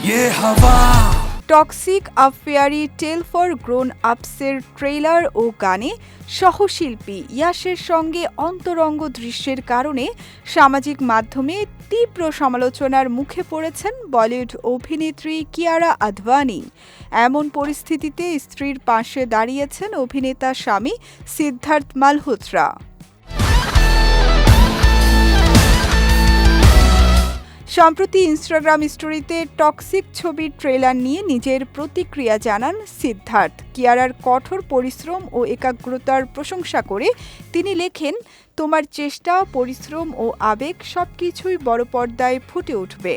ये हवा। Toxic a fairy tale for grown আপসের ট্রেলার ও গানে সহশিল্পী ইয়াশের সঙ্গে অন্তরঙ্গ দৃশ্যের কারণে সামাজিক মাধ্যমে তীব্র সমালোচনার মুখে পড়েছেন বলিউড অভিনেত্রী কিয়ারা আদভানি। এমন পরিস্থিতিতে স্ত্রীর পাশে দাঁড়িয়েছেন অভিনেতা স্বামী সিদ্ধার্থ মালহোত্রা। সম্প্রতি ইনস্টাগ্রাম স্টোরিতে টক্সিক ছবির ট্রেলার নিয়ে নিজের প্রতিক্রিয়া জানান সিদ্ধার্থ। কিয়ারার কঠোর পরিশ্রম ও একাগ্রতার প্রশংসা করে তিনি লেখেন, তোমার চেষ্টা, পরিশ্রম ও আবেগ সবকিছুই বড় পর্দায় ফুটে উঠবে।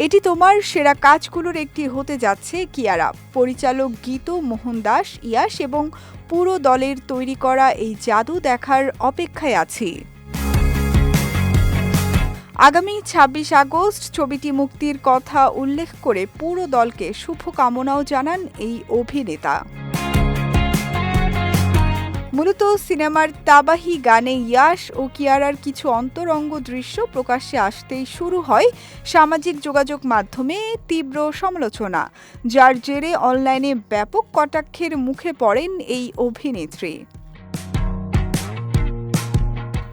এটি তোমার সেরা কাজগুলোর একটি হতে যাচ্ছে কিয়ারা। পরিচালক গীতু মোহন দাস, ইয়াশ এবং পুরো দলের তৈরি করা এই জাদু দেখার অপেক্ষায় আছি। আগামী ২৬ আগস্ট ছবিটি মুক্তির কথা উল্লেখ করে পুরো দলকে শুভকামনাও জানান এই অভিনেতা। মূলত সিনেমার তাবাহি গানে ইয়াশ ও কিয়ারার কিছু অন্তরঙ্গ দৃশ্য প্রকাশ্যে আসতেই শুরু হয় সামাজিক যোগাযোগ মাধ্যমে তীব্র সমালোচনা, যার জেরে অনলাইনে ব্যাপক কটাক্ষের মুখে পড়েন এই অভিনেত্রী।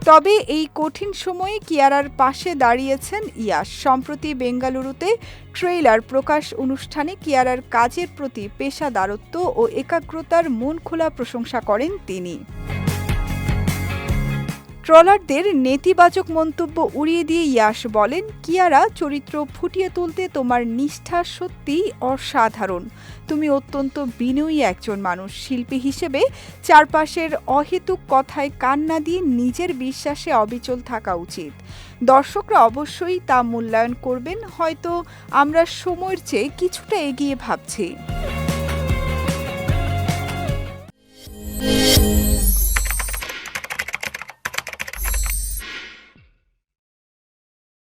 তবে এই কঠিন সময়ে কিয়ারার পাশে দাঁড়িয়েছেন ইয়াশ। সম্প্রতি বেঙ্গালুরুতে ট্রেলার প্রকাশ অনুষ্ঠানে কিয়ারার কাজের প্রতি পেশাদারত্ব ও একাগ্রতার মন খোলা প্রশংসা করেন তিনি। ট্রলারদের নেতিবাচক মন্তব্য উড়িয়ে দিয়ে ইয়াশ বলেন, কিয়ারা, চরিত্র ফুটিয়ে তুলতে তোমার নিষ্ঠা সত্যিই অসাধারণ। তুমি অত্যন্ত বিনয়ী একজন মানুষ। শিল্পী হিসেবে চারপাশের অহেতুক কথায় কান না দিয়ে নিজের বিশ্বাসে অবিচল থাকা উচিত। দর্শকরা অবশ্যই তা মূল্যায়ন করবেন। হয়তো আমরা সময়ের চেয়ে কিছুটা এগিয়ে ভাবছি।